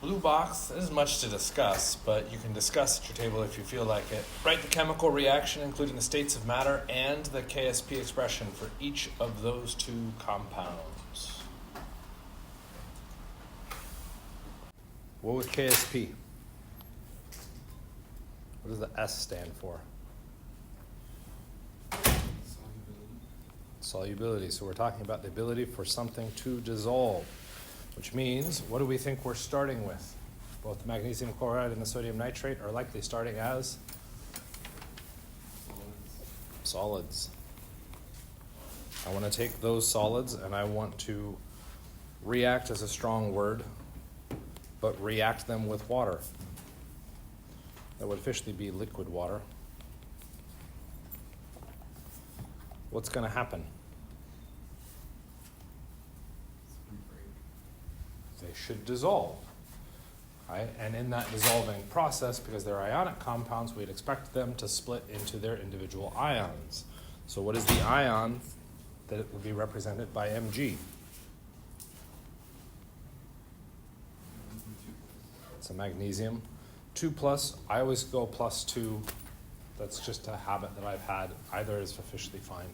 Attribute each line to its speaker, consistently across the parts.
Speaker 1: Blue box, there isn't much to discuss, but you can discuss at your table if you feel like it. Write the chemical reaction, including the states of matter and the KSP expression for each of those two compounds. What was KSP? What does the S stand for? Solubility. So we're talking about the ability for something to dissolve, which means, what do we think we're starting with? Both the magnesium chloride and the sodium nitrate are likely starting as solids. I want to take those solids and I want to react is a strong word, but react them with water. That would officially be liquid water. What's going to happen? They should dissolve. Right? And in that dissolving process, because they're ionic compounds, we'd expect them to split into their individual ions. So what is the ion that it would be represented by Mg? It's a magnesium. 2+, I always go +2. That's just a habit that I've had. Either is officially fine.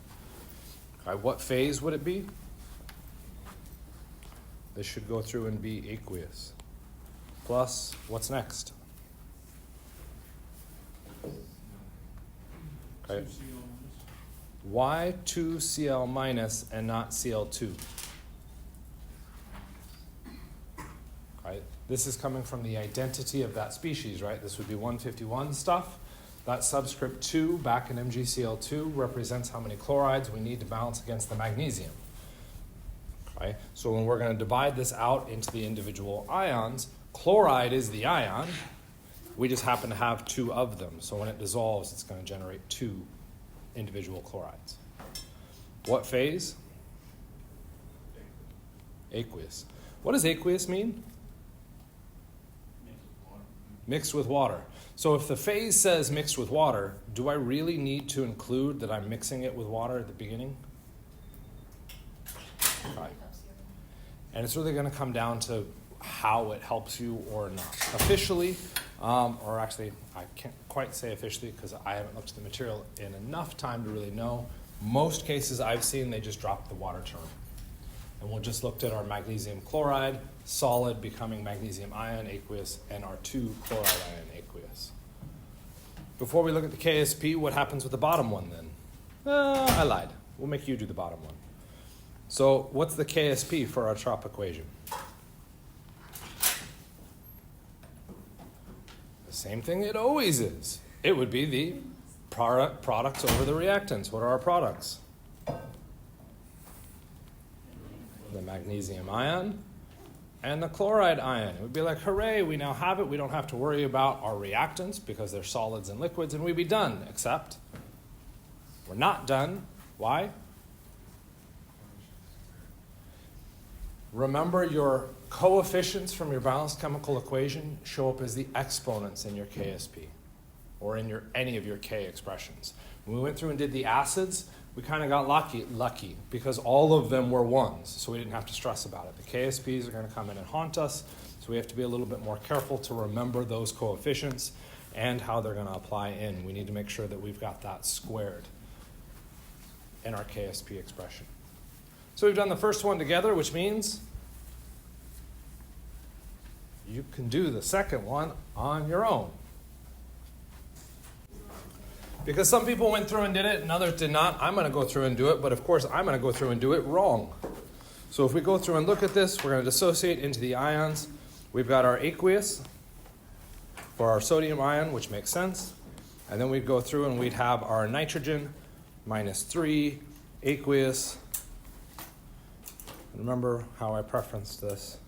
Speaker 1: Right, what phase would it be? This should go through and be aqueous. Plus, what's next? Okay. Why 2Cl- and not Cl2? Right? This is coming from the identity of that species, right? This would be 151 stuff. That subscript 2 back in MgCl2 represents how many chlorides we need to balance against the magnesium. Okay? So when we're going to divide this out into the individual ions, chloride is the ion. We just happen to have 2 of them. So when it dissolves, it's going to generate 2 individual chlorides. What phase? Aqueous. What does aqueous mean? Mixed with water. So if the phase says mixed with water, do I really need to include that I'm mixing it with water at the beginning? Okay. And it's really going to come down to how it helps you or not. Officially, or actually, I can't quite say officially because I haven't looked at the material in enough time to really know. Most cases I've seen, they just drop the water term. And we'll just look at our magnesium chloride, solid becoming magnesium ion, aqueous, and our 2 chloride ion, aqueous. Before we look at the KSP, what happens with the bottom one then? I lied. We'll make you do the bottom one. So what's the KSP for our trop equation? The same thing it always is. It would be the products over the reactants. What are our products? The magnesium ion and the chloride ion. It would be like, hooray, we now have it. We don't have to worry about our reactants because they're solids and liquids, and we'd be done, except we're not done. Why? Remember, your coefficients from your balanced chemical equation show up as the exponents in your KSP or in any of your K expressions. When we went through and did the acids, we kind of got lucky because all of them were 1s, so we didn't have to stress about it. The KSPs are going to come in and haunt us, so we have to be a little bit more careful to remember those coefficients and how they're going to apply in. We need to make sure that we've got that squared in our KSP expression. So we've done the first one together, which means you can do the second one on your own. Because some people went through and did it and others did not. I'm going to go through and do it, but of course I'm going to go through and do it wrong. So if we go through and look at this, we're going to dissociate into the ions. We've got our aqueous for our sodium ion, which makes sense. And then we'd go through and we'd have our nitrogen, -3, aqueous. Remember how I preferenced this.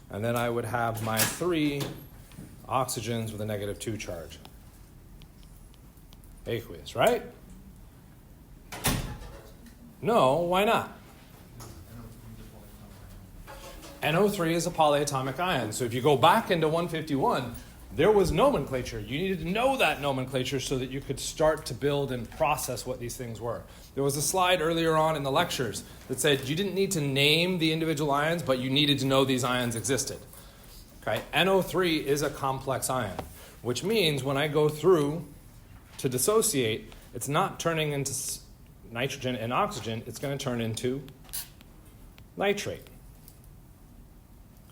Speaker 1: And then I would have my 3 oxygens with a -2 charge. Aqueous, right? No, why not? NO3 is a polyatomic ion. So if you go back into 151, there was nomenclature. You needed to know that nomenclature so that you could start to build and process what these things were. There was a slide earlier on in the lectures that said you didn't need to name the individual ions, but you needed to know these ions existed. Okay, NO3 is a complex ion, which means when I go through to dissociate, it's not turning into nitrogen and oxygen, it's going to turn into nitrate.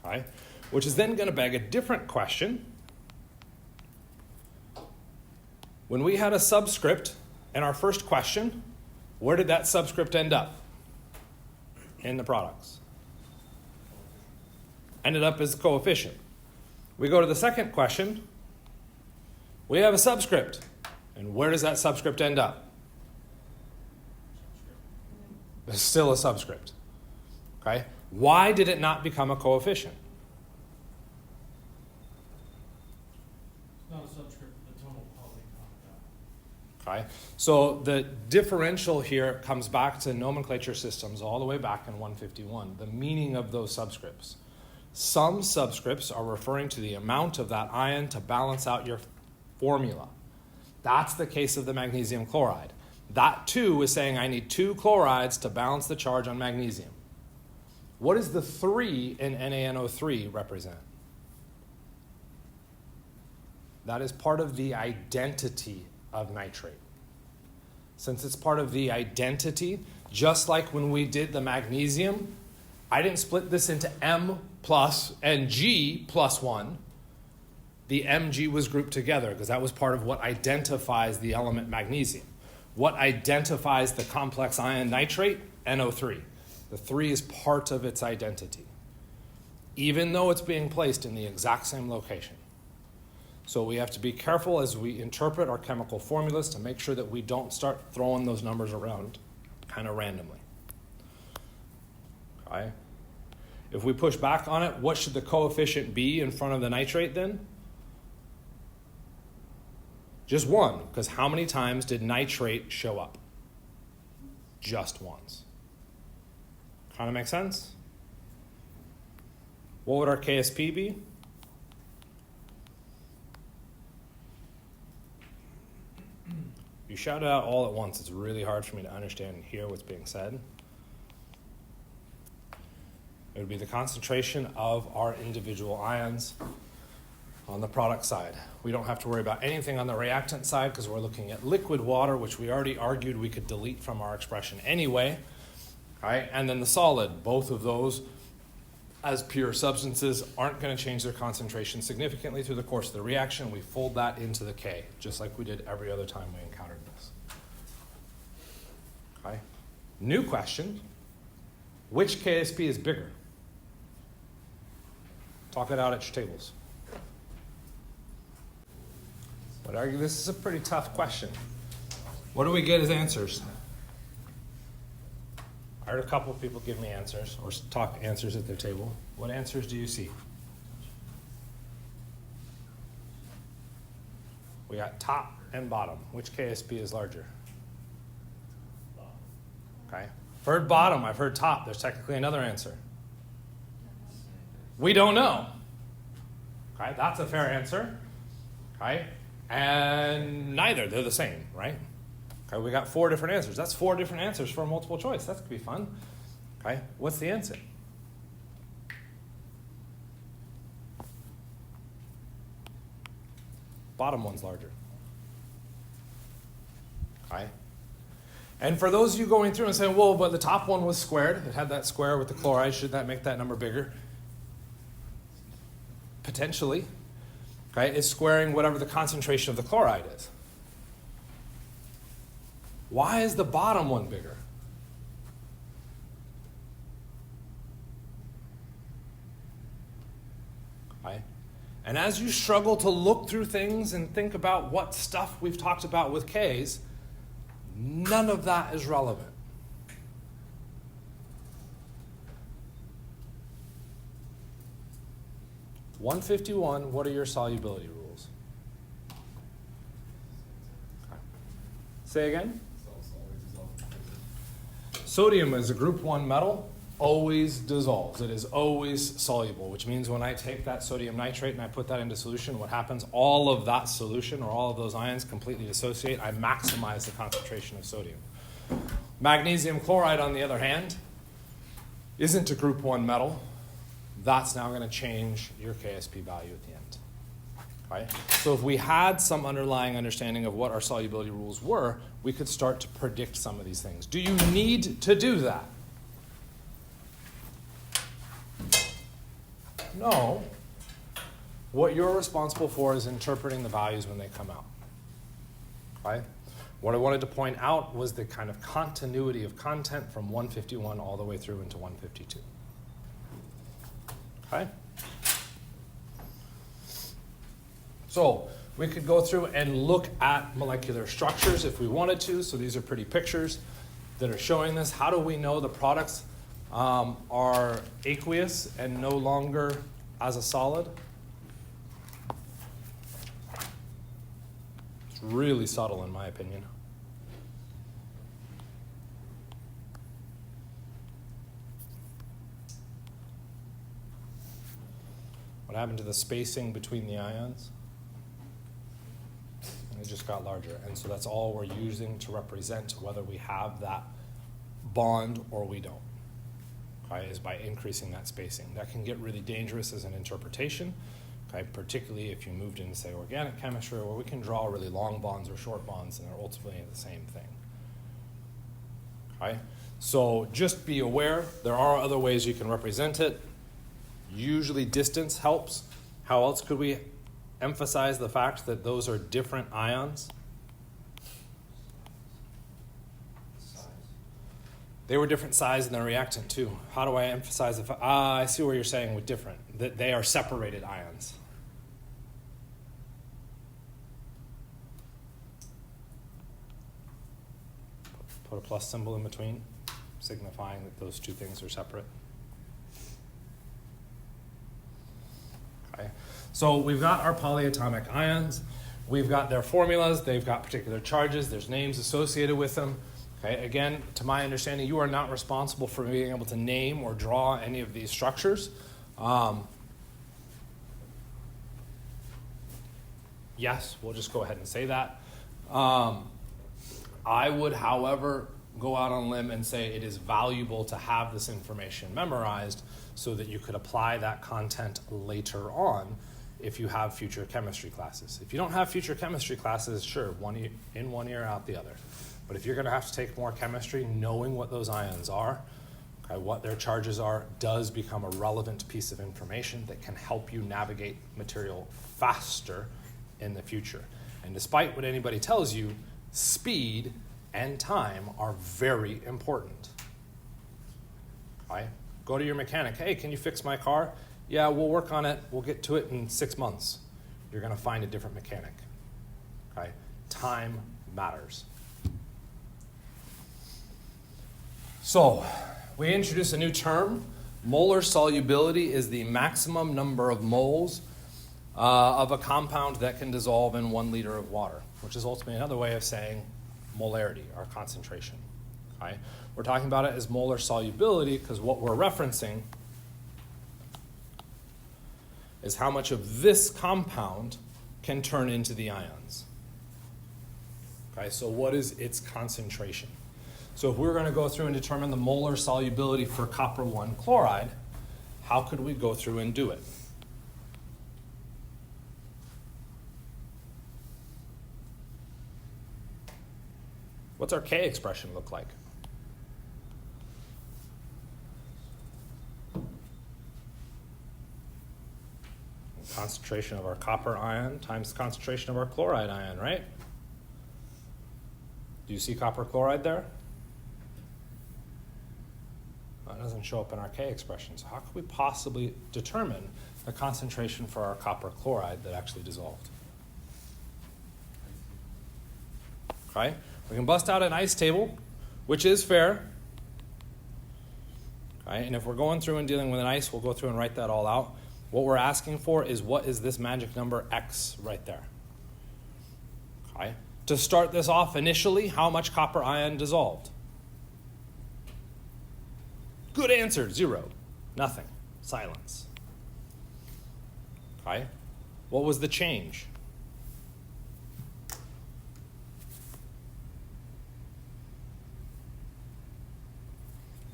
Speaker 1: Okay, which is then going to beg a different question. When we had a subscript in our first question, where did that subscript end up in the products? Ended up as a coefficient. We go to the second question. We have a subscript. And where does that subscript end up? It's still a subscript. Okay? Why did it not become a coefficient?
Speaker 2: It's not a subscript, the total poly.
Speaker 1: Okay? So the differential here comes back to nomenclature systems all the way back in 151, the meaning of those subscripts. Some subscripts are referring to the amount of that ion to balance out your formula. That's the case of the magnesium chloride. That too is saying I need 2 chlorides to balance the charge on magnesium. What does the 3 in NaNO3 represent? That is part of the identity of nitrate. Since it's part of the identity, just like when we did the magnesium, I didn't split this into M plus and G plus 1. The Mg was grouped together because that was part of what identifies the element magnesium. What identifies the complex ion nitrate? NO3. The 3 is part of its identity, even though it's being placed in the exact same location. So we have to be careful as we interpret our chemical formulas to make sure that we don't start throwing those numbers around kind of randomly. Okay. If we push back on it, what should the coefficient be in front of the nitrate then? Just 1, because how many times did nitrate show up? Just once. Kind of make sense? What would our KSP be? You shout it out all at once. It's really hard for me to understand and hear what's being said. It would be the concentration of our individual ions on the product side. We don't have to worry about anything on the reactant side because we're looking at liquid water, which we already argued we could delete from our expression anyway. Right? And then the solid, both of those as pure substances aren't going to change their concentration significantly through the course of the reaction. We fold that into the K, just like we did every other time we encountered this. Okay? New question. Which KSP is bigger? Talk it out at your tables. But argue this is a pretty tough question. What do we get as answers? I heard a couple of people give me answers or talk answers at their table. What answers do you see? We got top and bottom. Which KSP is larger? Okay. I've heard bottom, I've heard top. There's technically another answer. We don't know. Okay, that's a fair answer. Okay, and neither, they're the same, right? Okay, we got 4 different answers. That's 4 different answers for a multiple choice. That could be fun. Okay, what's the answer? Bottom one's larger. Okay. And for those of you going through and saying, well, but the top one was squared. It had that square with the chloride. Should that make that number bigger? Potentially. Okay, it's squaring whatever the concentration of the chloride is. Why is the bottom one bigger? Okay. And as you struggle to look through things and think about what stuff we've talked about with Ks, none of that is relevant. (151), what are your solubility rules? Okay. Say again? Sodium is a group 1 metal, always dissolves. It is always soluble, which means when I take that sodium nitrate and I put that into solution, what happens? All of that solution or all of those ions completely dissociate. I maximize the concentration of sodium. Magnesium chloride, on the other hand, isn't a group 1 metal, that's now going to change your KSP value at the end. Right? So if we had some underlying understanding of what our solubility rules were, we could start to predict some of these things. Do you need to do that? No. What you're responsible for is interpreting the values when they come out. Right? What I wanted to point out was the kind of continuity of content from 151 all the way through into 152. Okay? So we could go through and look at molecular structures if we wanted to. So these are pretty pictures that are showing this. How do we know the products are aqueous and no longer as a solid? It's really subtle in my opinion. What happened to the spacing between the ions? It just got larger. And so that's all we're using to represent whether we have that bond or we don't, okay, is by increasing that spacing. That can get really dangerous as an interpretation, okay, particularly if you moved into, say, organic chemistry, where we can draw really long bonds or short bonds, and they're ultimately the same thing. Okay? So just be aware, there are other ways you can represent it. Usually distance helps. How else could we emphasize the fact that those are different ions?
Speaker 2: Size.
Speaker 1: They were different size in their reactant too. How do I emphasize the I see where you're saying with different, that they are separated ions. Put a plus symbol in between, signifying that those two things are separate. Okay. So we've got our polyatomic ions. We've got their formulas. They've got particular charges. There's names associated with them. Okay. Again, to my understanding, you are not responsible for being able to name or draw any of these structures. Yes, we'll just go ahead and say that. I would, however, go out on a limb and say it is valuable to have this information memorized so that you could apply that content later on if you have future chemistry classes. If you don't have future chemistry classes, sure, in one ear, out the other. But if you're going to have to take more chemistry, knowing what those ions are, okay, what their charges are, does become a relevant piece of information that can help you navigate material faster in the future. And despite what anybody tells you, speed and time are very important. Okay? Go to your mechanic. Hey, can you fix my car? Yeah, we'll work on it. We'll get to it in 6 months. You're going to find a different mechanic. Okay? Time matters. So, we introduce a new term. Molar solubility is the maximum number of moles of a compound that can dissolve in 1 liter of water, which is ultimately another way of saying molarity, or concentration. Okay? We're talking about it as molar solubility because what we're referencing is how much of this compound can turn into the ions. Okay, so what is its concentration? So if we were going to go through and determine the molar solubility for copper 1 chloride, how could we go through and do it? What's our K expression look like? Concentration of our copper ion times the concentration of our chloride ion, right? Do you see copper chloride there? That doesn't show up in our K expression. So how could we possibly determine the concentration for our copper chloride that actually dissolved? Okay? We can bust out an ice table, which is fair. Okay? And if we're going through and dealing with an ice, we'll go through and write that all out. What we're asking for is what is this magic number X right there? Okay? To start this off initially, how much copper ion dissolved? Good answer, 0. Nothing. Silence. Okay? What was the change?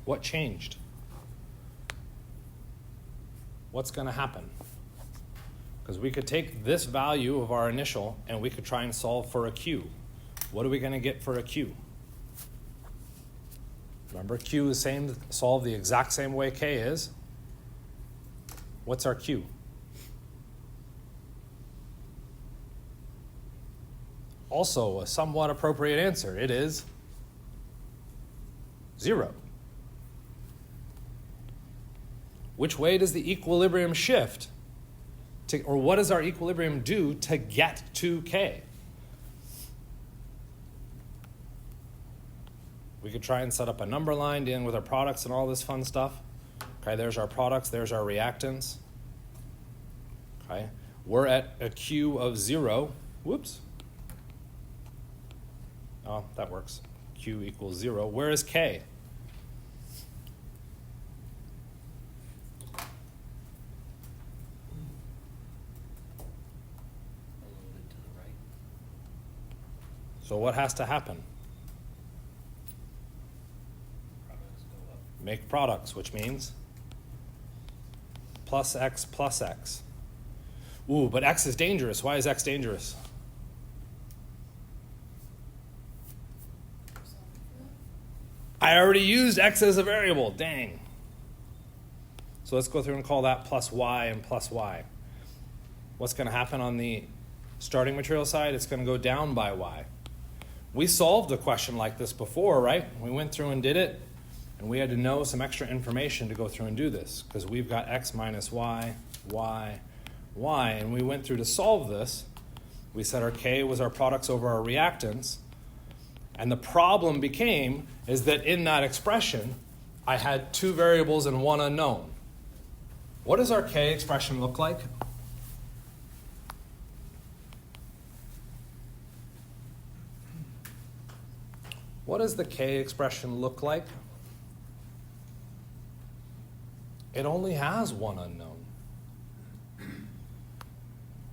Speaker 1: What changed? what's going to happen? Because we could take this value of our initial and we could try and solve for a q. What are we going to get for a q? Remember, q is solved the exact same way k is. What's our q? Also, a somewhat appropriate answer. It is 0. Which way does the equilibrium shift? Or what does our equilibrium do to get to k? We could try and set up a number line dealing with our products and all this fun stuff. Okay, there's our products, there's our reactants. Okay, we're at a q of 0. Whoops. Oh, that works. Q equals 0. Where is k? So what has to happen? Make products, which means plus x plus x. Ooh, but x is dangerous. Why is x dangerous? I already used x as a variable. Dang. So let's go through and call that plus y and plus y. What's going to happen on the starting material side? It's going to go down by y. We solved a question like this before, right? We went through and did it, and we had to know some extra information to go through and do this, because we've got x minus y, y, y, and we went through to solve this. We said our k was our products over our reactants, and the problem became is that in that expression, I had 2 variables and 1 unknown. What does our k expression look like? What does the k expression look like? It only has 1 unknown.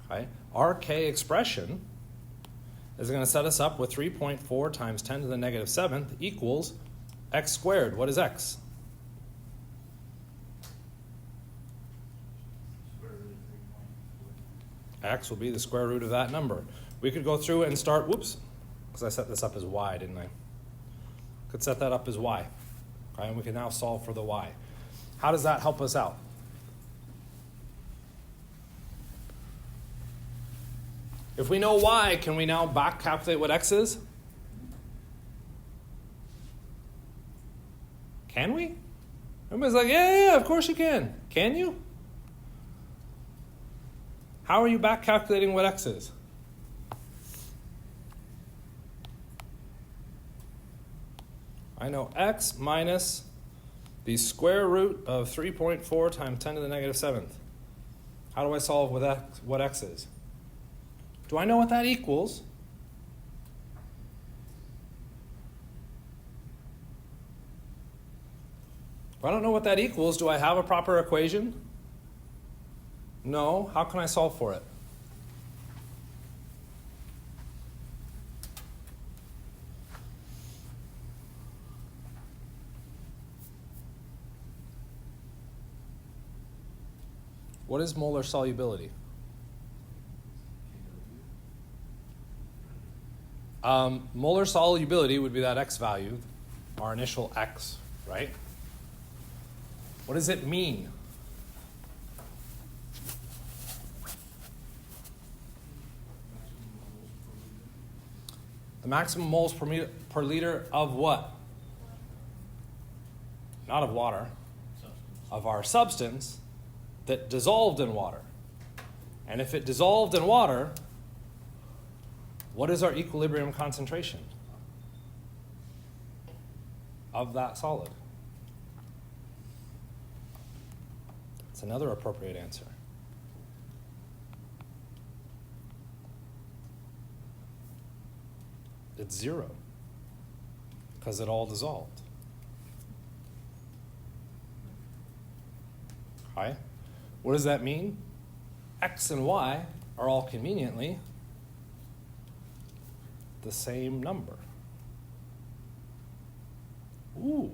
Speaker 1: Okay? Our k expression is going to set us up with 3.4 times 10 to the negative 7th equals x squared. What is x? X will be the square root of that number. We could go through and start, whoops, because I set this up as y, didn't I? Could set that up as y. Okay, and we can now solve for the y. How does that help us out? If we know y, can we now back calculate what x is? Can we? Everybody's like, yeah, of course you can. Can you? How are you back calculating what x is? I know x minus the square root of 3.4 times 10 to the negative 7th. How do I solve with x, what x is? Do I know what that equals? If I don't know what that equals, do I have a proper equation? No. How can I solve for it? What is molar solubility? Molar solubility would be that x value, our initial x, right? What does it mean? The maximum moles per liter of what? Not of water. Of our substance that dissolved in water. And if it dissolved in water, what is our equilibrium concentration of that solid? It's another appropriate answer. It's 0, because it all dissolved. Okay? What does that mean? X and Y are all conveniently the same number. Ooh,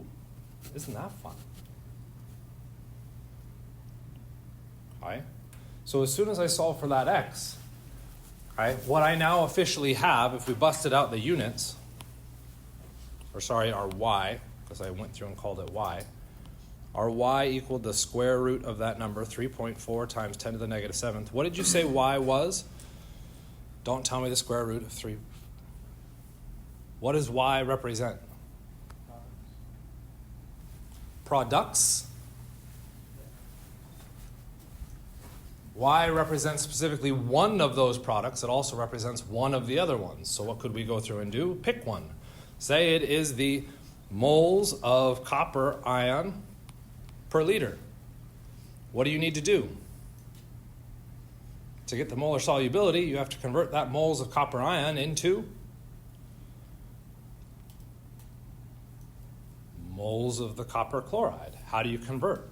Speaker 1: isn't that fun? Okay? So as soon as I solve for that x, okay, what I now officially have, if we busted out the units, or sorry, our y, because I went through and called it y, our y equaled the square root of that number, 3.4 times 10 to the negative 7th. What did you say y was? Don't tell me the square root of 3. What does y represent? Products. Y represents specifically one of those products. It also represents one of the other ones. So what could we go through and do? Pick one. Say it is the moles of copper ion per liter. What do you need to do? To get the molar solubility, you have to convert that moles of copper ion into moles of the copper chloride. How do you convert?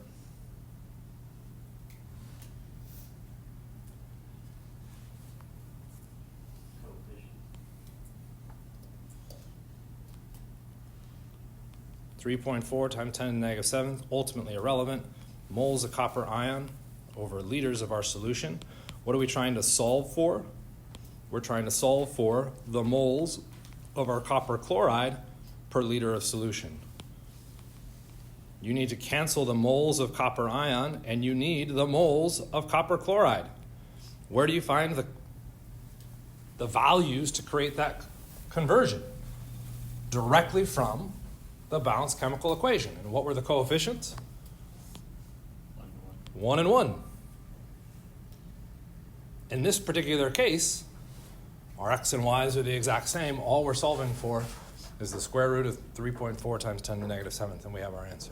Speaker 2: Coefficient.
Speaker 1: 3.4 times 10 to the negative 7th, ultimately irrelevant. Moles of copper ion over liters of our solution. What are we trying to solve for? We're trying to solve for the moles of our copper chloride per liter of solution. You need to cancel the moles of copper ion, and you need the moles of copper chloride. Where do you find the values to create that conversion? Directly from the balanced chemical equation. And what were the coefficients? 1 and 1. In this particular case, our x and y's are the exact same. All we're solving for is the square root of 3.4 times 10 to the negative 7th, and we have our answer.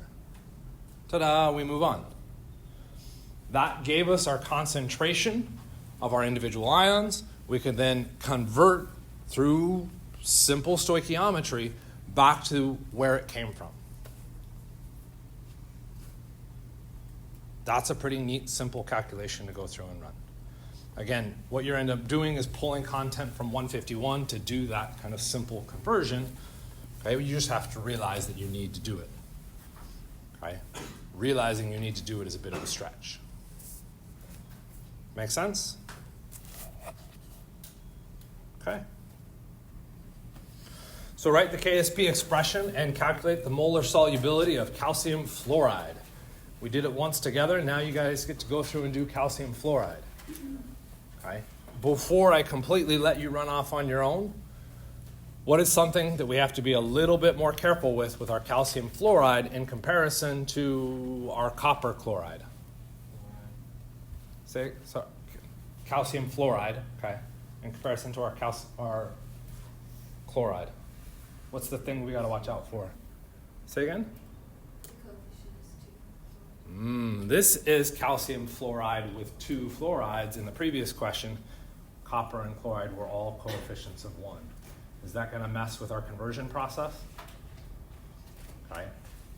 Speaker 1: Ta-da, we move on. That gave us our concentration of our individual ions. We could then convert through simple stoichiometry back to where it came from. That's a pretty neat, simple calculation to go through and run. Again, what you end up doing is pulling content from 151 to do that kind of simple conversion. Okay, you just have to realize that you need to do it. Okay, realizing you need to do it is a bit of a stretch. Make sense? Okay. So write the KSP expression and calculate the molar solubility of calcium fluoride. We did it once together. Now you guys get to go through and do calcium fluoride. Okay. Before I completely let you run off on your own, what is something that we have to be a little bit more careful with our calcium fluoride in comparison to our copper chloride? Say, sorry, calcium fluoride, okay, in comparison to our chloride. What's the thing we got to watch out for? Say again? This is calcium fluoride with 2 fluorides. In the previous question, copper and chloride were all coefficients of 1. Is that going to mess with our conversion process? Okay.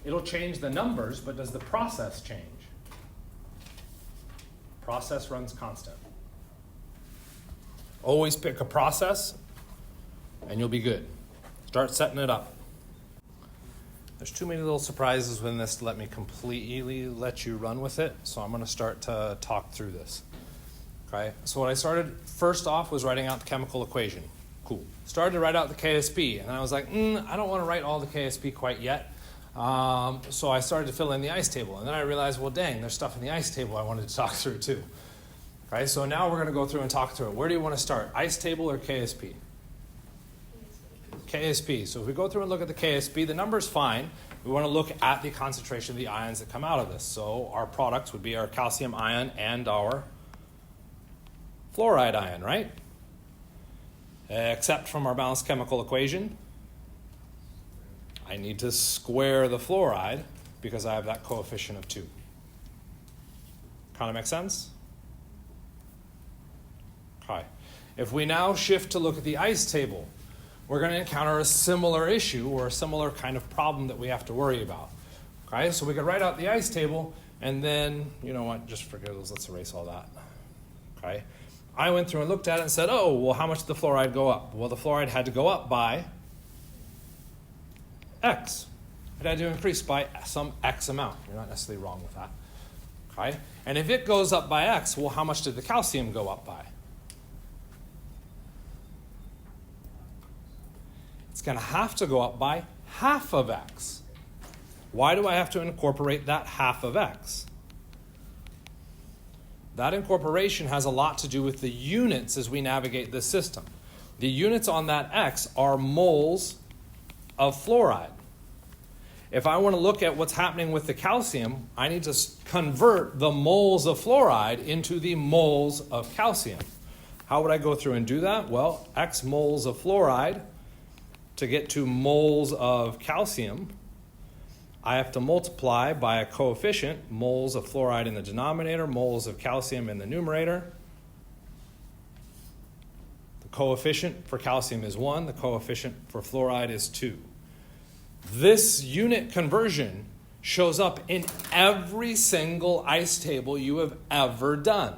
Speaker 1: It'll change the numbers, but does the process change? Process runs constant. Always pick a process, and you'll be good. Start setting it up. There's too many little surprises within this to let me completely let you run with it, so I'm going to start to talk through this. Okay, so what I started first off was writing out the chemical equation. Cool. Started to write out the KSP, and I was like, I don't want to write all the KSP quite yet. So I started to fill in the ice table, and then I realized, well, dang, there's stuff in the ice table I wanted to talk through too. Okay, so now we're going to go through and talk through it. Where do you want to start, ice table or KSP? KSP. So if we go through and look at the KSP, the number's fine. We want to look at the concentration of the ions that come out of this. So our products would be our calcium ion and our fluoride ion, right? Except from our balanced chemical equation, I need to square the fluoride because I have that coefficient of 2. Kind of make sense? Okay. If we now shift to look at the ice table, we're going to encounter a similar issue or a similar kind of problem that we have to worry about. Okay, so we could write out the ice table, and then, you know what, just forget those, let's erase all that. Okay, I went through and looked at it and said, oh, well, how much did the fluoride go up? Well, the fluoride had to go up by X. It had to increase by some X amount. You're not necessarily wrong with that. Okay? And if it goes up by x, well, how much did the calcium go up by? It's going to have to go up by half of x. Why do I have to incorporate that half of x? That incorporation has a lot to do with the units as we navigate this system. The units on that x are moles of fluoride. If I want to look at what's happening with the calcium, I need to convert the moles of fluoride into the moles of calcium. How would I go through and do that? Well, x moles of fluoride to get to moles of calcium, I have to multiply by a coefficient, moles of fluoride in the denominator, moles of calcium in the numerator. The coefficient for calcium is 1, the coefficient for fluoride is 2. This unit conversion shows up in every single ICE table you have ever done.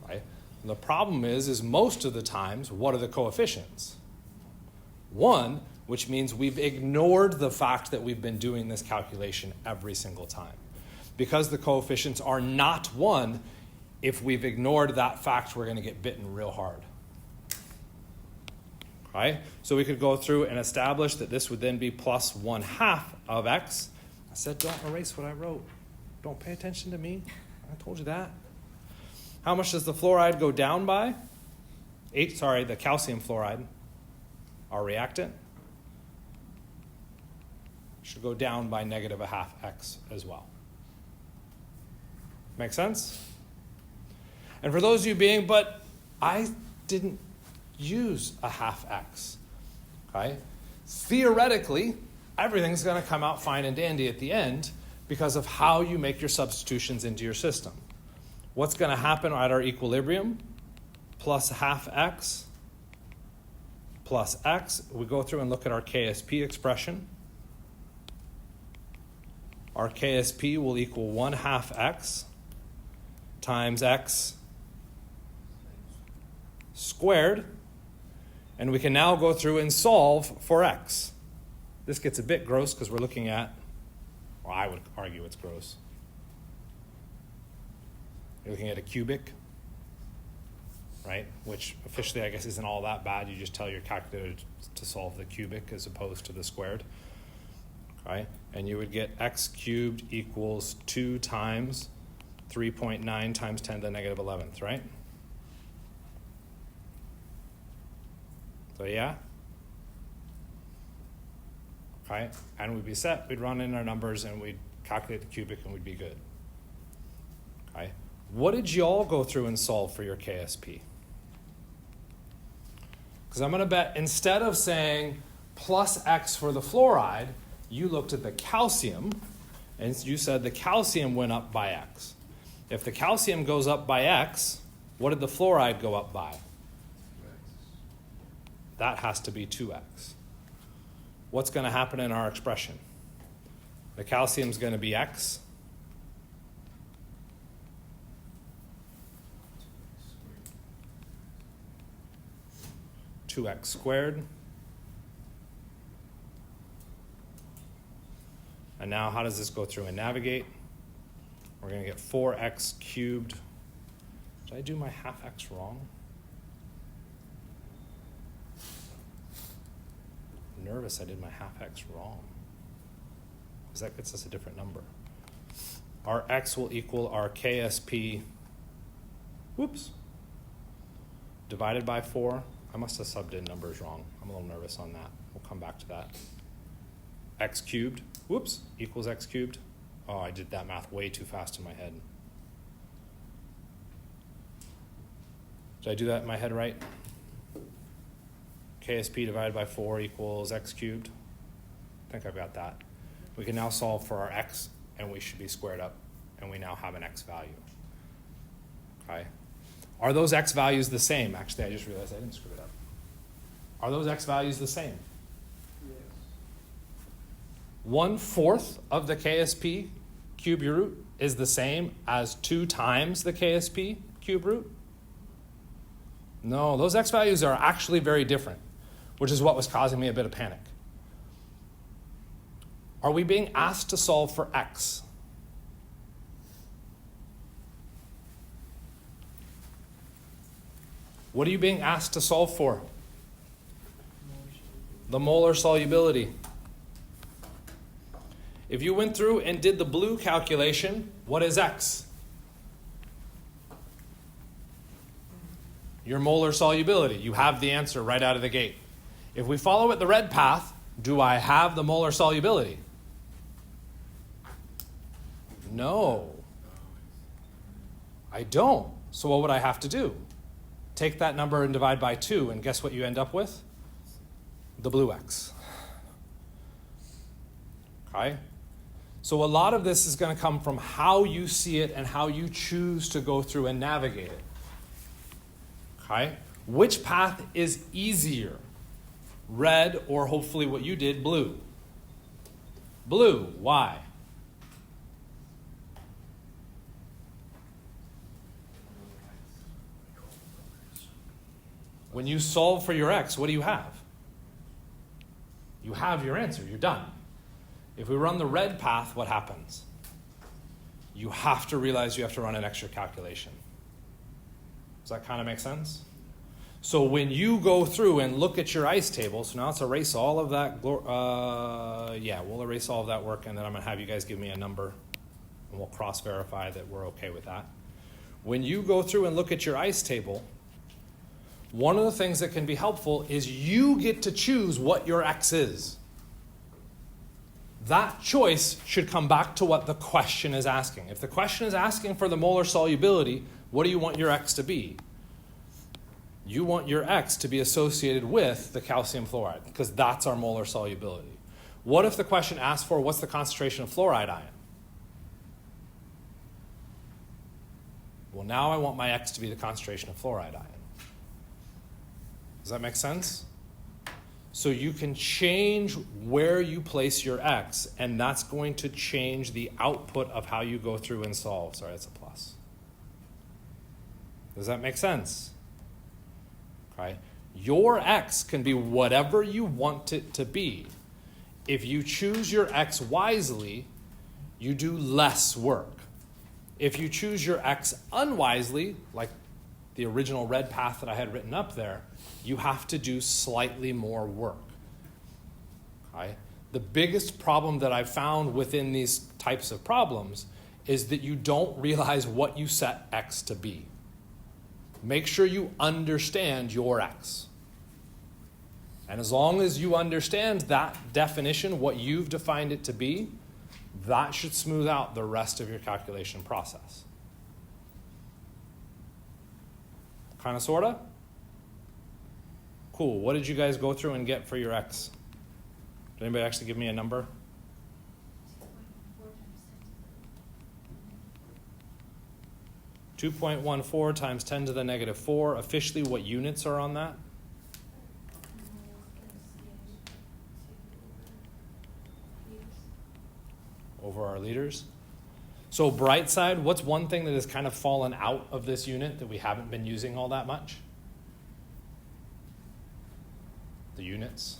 Speaker 1: Right? The problem is most of the times, what are the coefficients? 1, which means we've ignored the fact that we've been doing this calculation every single time. Because the coefficients are not 1, if we've ignored that fact, we're going to get bitten real hard. Right? So we could go through and establish that this would then be plus 1/2 of x. I said don't erase what I wrote. Don't pay attention to me. I told you that. How much does the fluoride go down by? The calcium fluoride, our reactant, should go down by negative 1/2 x as well. Make sense? And for those of you being, but I didn't use a 1/2 x. Okay? Theoretically, everything's going to come out fine and dandy at the end because of how you make your substitutions into your system. What's going to happen at our equilibrium? Plus 1/2 x plus x. We go through and look at our KSP expression. Our KSP will equal 1/2 x times x squared. And we can now go through and solve for x. This gets a bit gross because we're looking at, well, I would argue it's gross. You're looking at a cubic, right? Which officially I guess isn't all that bad. You just tell your calculator to solve the cubic as opposed to the squared. Okay? And you would get x cubed equals 2 times 3.9 times 10 to the negative 11th, right? So yeah? Okay? And we'd be set. We'd run in our numbers and we'd calculate the cubic and we'd be good. Okay? What did y'all go through and solve for your KSP? Because I'm going to bet instead of saying plus x for the fluoride, you looked at the calcium and you said the calcium went up by x. If the calcium goes up by x, what did the fluoride go up by? That has to be 2x. What's going to happen in our expression? The calcium is going to be x. (2x squared). And now how does this go through and navigate? We're going to get 4x cubed. Did I do my 1/2 x wrong? I'm nervous I did my 1/2 x wrong, because that gets us a different number. Our x will equal our KSP, divided by 4. I must have subbed in numbers wrong. I'm a little nervous on that. We'll come back to that. X cubed, equals x cubed. Oh, I did that math way too fast in my head. Did I do that in my head right? KSP divided by 4 equals x cubed. I think I've got that. We can now solve for our x, and we should be squared up, and we now have an x value. Okay? Are those x values the same? Actually, I just realized I didn't screw it up. Are those x values the same?
Speaker 2: Yes.
Speaker 1: 1/4 of the KSP cube root is the same as 2 times the KSP cube root? No, those x values are actually very different, which is what was causing me a bit of panic. Are we being asked to solve for x? What are you being asked to solve for? The molar solubility. If you went through and did the blue calculation, what is X? Your molar solubility. You have the answer right out of the gate. If we follow it the red path, do I have the molar solubility? No. I don't. So what would I have to do? Take that number and divide by 2, and guess what you end up with? The blue X. Okay? So a lot of this is going to come from how you see it and how you choose to go through and navigate it. Okay? Which path is easier? Red, or hopefully what you did, blue? Blue. Why? When you solve for your X, what do you have? You have your answer. You're done. If we run the red path, what happens? You have to realize you have to run an extra calculation. Does that kind of make sense? So when you go through and look at your ice table, so now let's erase all of that. We'll erase all of that work, and then I'm going to have you guys give me a number, and we'll cross-verify that we're okay with that. When you go through and look at your ice table, one of the things that can be helpful is you get to choose what your X is. That choice should come back to what the question is asking. If the question is asking for the molar solubility, what do you want your X to be? You want your X to be associated with the calcium fluoride, because that's our molar solubility. What if the question asks for what's the concentration of fluoride ion? Well, now I want my X to be the concentration of fluoride ion. Does that make sense? So you can change where you place your X, and that's going to change the output of how you go through and solve. Sorry, that's a plus. Does that make sense? Okay. Your X can be whatever you want it to be. If you choose your X wisely, you do less work. If you choose your X unwisely, like the original red path that I had written up there, you have to do slightly more work. Okay? The biggest problem that I've found within these types of problems is that you don't realize what you set X to be. Make sure you understand your X. And as long as you understand that definition, what you've defined it to be, that should smooth out the rest of your calculation process. Kind of, sort of? Cool. What did you guys go through and get for your X? Did anybody actually give me a number? 2.14 times 10 to the negative 4. Officially, what units are on that? Over our liters. So bright side, what's one thing that has kind of fallen out of this unit that we haven't been using all that much? The units.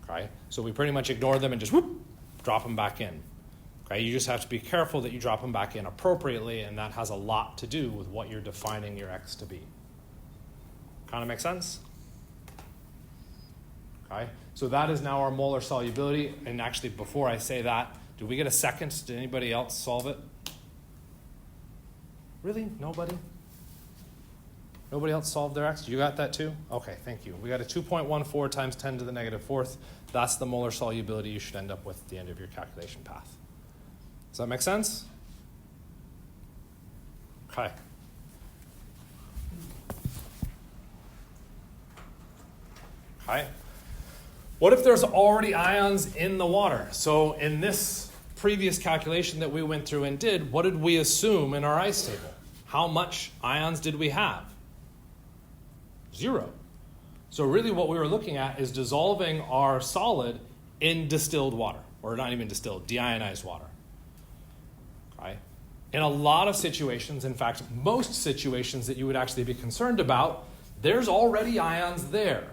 Speaker 1: Okay, so we pretty much ignore them and just whoop, drop them back in. Okay, you just have to be careful that you drop them back in appropriately, and that has a lot to do with what you're defining your X to be. Kind of make sense? Okay, so that is now our molar solubility. And actually, before I say that, did we get a second? Did anybody else solve it? Really? Nobody? Nobody else solved their X? You got that too? Okay, thank you. We got a 2.14 times 10 to the negative 4th. That's the molar solubility you should end up with at the end of your calculation path. Does that make sense? Okay. Okay. What if there's already ions in the water? So in this previous calculation that we went through and did, what did we assume in our ice table? How much ions did we have? 0. So really what we were looking at is dissolving our solid in distilled water, or not even distilled, deionized water. Okay? In a lot of situations, in fact, most situations that you would actually be concerned about, there's already ions there.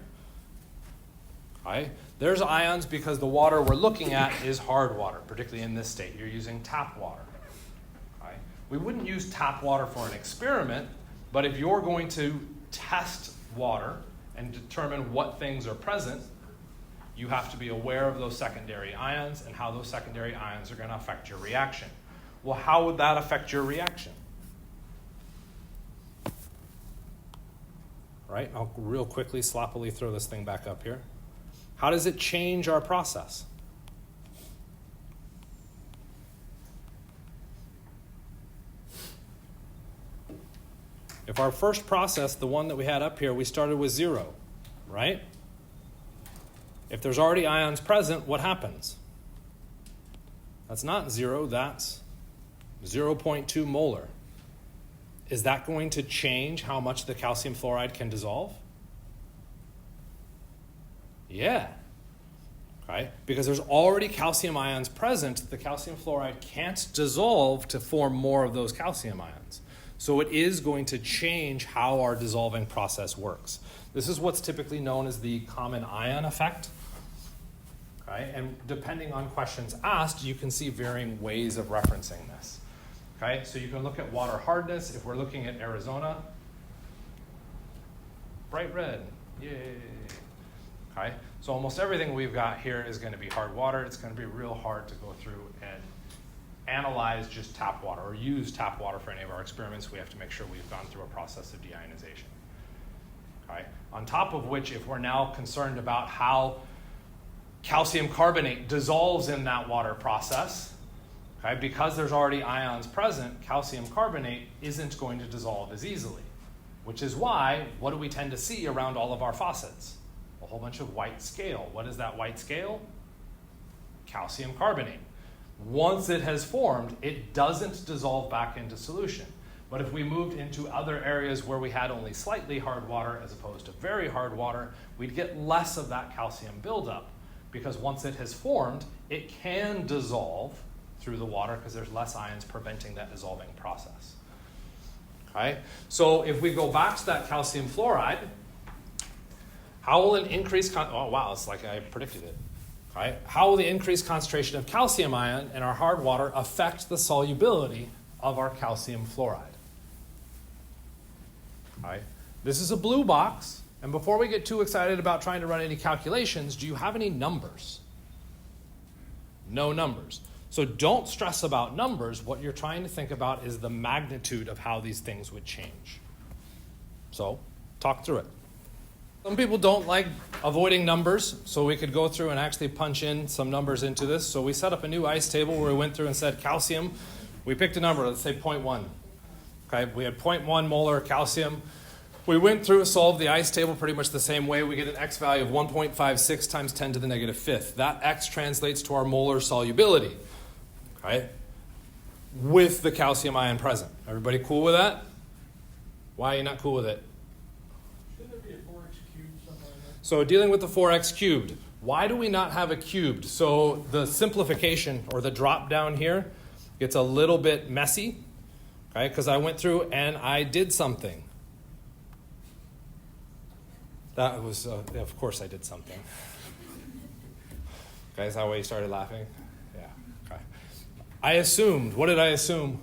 Speaker 1: Okay? There's ions because the water we're looking at is hard water, particularly in this state. You're using tap water. Okay? We wouldn't use tap water for an experiment, But if you're going to test water and determine what things are present, you have to be aware of those secondary ions and how those secondary ions are going to affect your reaction. Well, how would that affect your reaction? Right? I'll real quickly, sloppily throw this thing back up here. How does it change our process? If our first process, the one that we had up here, we started with 0, right? If there's already ions present, what happens? That's not 0, that's 0.2 molar. Is that going to change how much the calcium fluoride can dissolve? Yeah. Okay? Because there's already calcium ions present, the calcium fluoride can't dissolve to form more of those calcium ions. So it is going to change how our dissolving process works. This is what's typically known as the common ion effect. Okay? And depending on questions asked, you can see varying ways of referencing this. Okay? So you can look at water hardness. If we're looking at Arizona, bright red, yay. Okay? So almost everything we've got here is going to be hard water. It's going to be real hard to go through and analyze just tap water or use tap water for any of our experiments. We have to make sure we've gone through a process of deionization. Okay? On top of which, if we're now concerned about how calcium carbonate dissolves in that water process, okay, because there's already ions present, calcium carbonate isn't going to dissolve as easily, which is why, what do we tend to see around all of our faucets? A whole bunch of white scale. What is that white scale? Calcium carbonate. Once it has formed, it doesn't dissolve back into solution. But if we moved into other areas where we had only slightly hard water as opposed to very hard water, we'd get less of that calcium buildup, because once it has formed, it can dissolve through the water because there's less ions preventing that dissolving process. Okay? So if we go back to that calcium fluoride, how will an increased oh wow, it's like I predicted it. Okay? How will the increased concentration of calcium ion in our hard water affect the solubility of our calcium fluoride? Okay? This is a blue box, and before we get too excited about trying to run any calculations, do you have any numbers? No numbers. So don't stress about numbers. What you're trying to think about is the magnitude of how these things would change. So talk through it. Some people don't like avoiding numbers, so we could go through and actually punch in some numbers into this. So we set up a new ice table where we went through and said calcium. We picked a number, let's say 0.1. Okay, we had 0.1 molar calcium. We went through and solved the ice table pretty much the same way. We get an x value of 1.56 times 10 to the negative fifth. That x translates to our molar solubility, okay, with the calcium ion present. Everybody cool with that? Why are you not cool with it?
Speaker 2: Shouldn't there be a 4x cubed somewhere in there?
Speaker 1: So dealing with the 4x cubed, why do we not have a cubed? So the simplification or the drop down here gets a little bit messy, okay, because I went through and I did something. That was, of course I did something. Okay, is that why you started laughing? Yeah, okay. I assumed, what did I assume?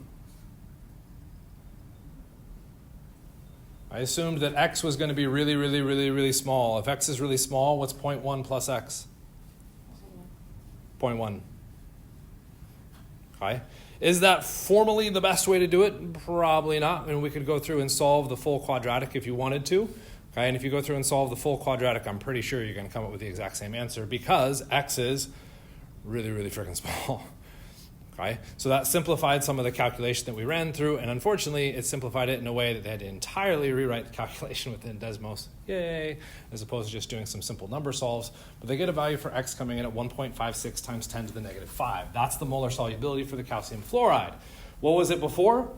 Speaker 1: I assumed that x was going to be really, really, really, really small. If x is really small, what's 0.1 plus x? 0.1. Okay. Is that formally the best way to do it? Probably not. I mean, we could go through and solve the full quadratic if you wanted to. Okay, and if you go through and solve the full quadratic, I'm pretty sure you're going to come up with the exact same answer because x is really, really freaking small. Okay, so that simplified some of the calculation that we ran through, and unfortunately, it simplified it in a way that they had to entirely rewrite the calculation within Desmos, yay, as opposed to just doing some simple number solves. But they get a value for x coming in at 1.56 times 10 to the negative 5. That's the molar solubility for the calcium fluoride. What was it before?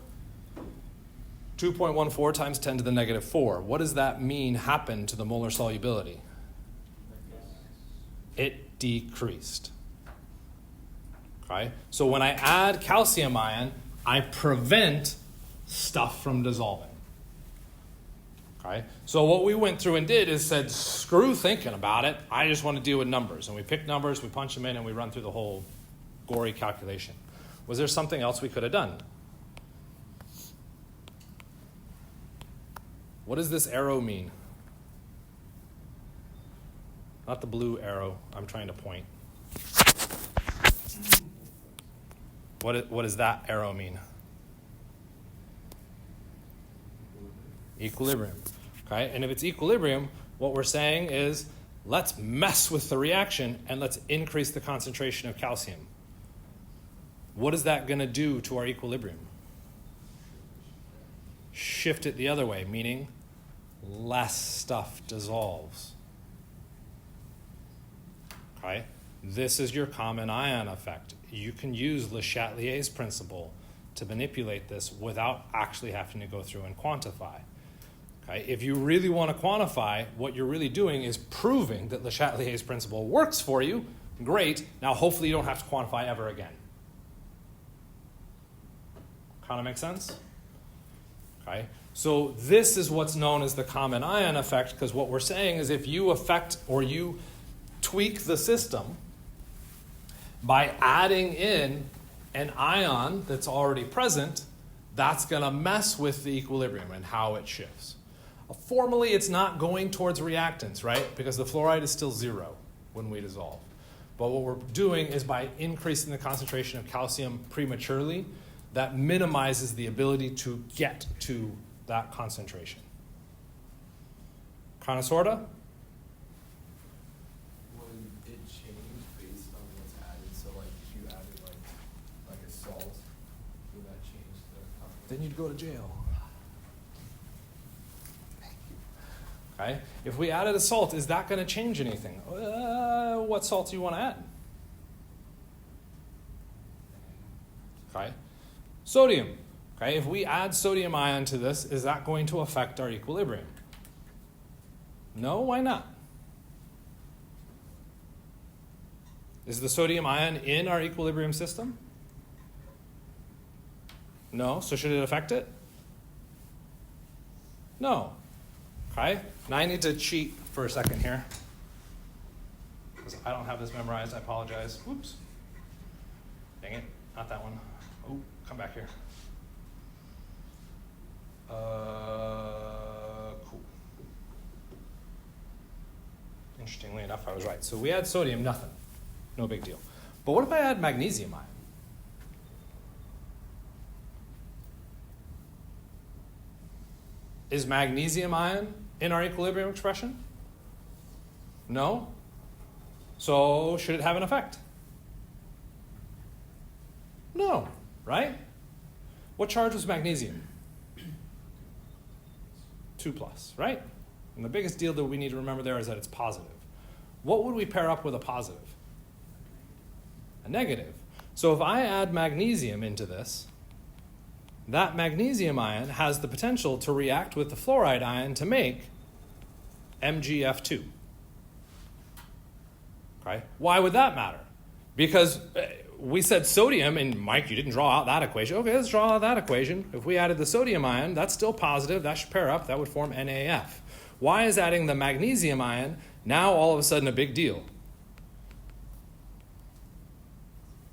Speaker 1: 2.14 times 10 to the negative 4. What does that mean happened to the molar solubility? It decreased. Okay? So when I add calcium ion, I prevent stuff from dissolving. Okay? So what we went through and did is said, screw thinking about it. I just want to deal with numbers. And we pick numbers, we punch them in, and we run through the whole gory calculation. Was there something else we could have done? What does this arrow mean? Not the blue arrow I'm trying to point. What does that arrow mean? Equilibrium. Okay, and if it's equilibrium, what we're saying is let's mess with the reaction and let's increase the concentration of calcium. What is that going to do to our equilibrium? Shift it the other way, meaning less stuff dissolves. Okay? This is your common ion effect. You can use Le Chatelier's principle to manipulate this without actually having to go through and quantify. Okay? If you really want to quantify, what you're really doing is proving that Le Chatelier's principle works for you. Great. Now hopefully you don't have to quantify ever again. Kind of make sense? Okay? So this is what's known as the common ion effect, because what we're saying is if you affect or you tweak the system by adding in an ion that's already present, that's going to mess with the equilibrium and how it shifts. Formally, it's not going towards reactants, right? Because the fluoride is still 0 when we dissolve. But what we're doing is by increasing the concentration of calcium prematurely, that minimizes the ability to get to that concentration. Kind of, sort of?
Speaker 3: Would it change based on what's added? So like if you added like a salt, would that change the concentration?
Speaker 1: Then you'd go to jail. Okay? If we added a salt, is that going to change anything? What salt do you want to add? Okay? Sodium. Okay? If we add sodium ion to this, is that going to affect our equilibrium? No? Why not? Is the sodium ion in our equilibrium system? No. So should it affect it? No. Okay? Now I need to cheat for a second here, because I don't have this memorized. I apologize. Whoops. Dang it. Not that one. Oh, come back here. Cool. Interestingly enough, I was right. So we add sodium, nothing. No big deal. But what if I add magnesium ion? Is magnesium ion in our equilibrium expression? No. So should it have an effect? No, right? What charge was magnesium? 2+, right? And the biggest deal that we need to remember there is that it's positive. What would we pair up with a positive? A negative. So if I add magnesium into this, that magnesium ion has the potential to react with the fluoride ion to make MgF2. Okay? Why would that matter? Because we said sodium, and Mike, you didn't draw out that equation. Okay, let's draw out that equation. If we added the sodium ion, that's still positive. That should pair up. That would form NaF. Why is adding the magnesium ion now all of a sudden a big deal?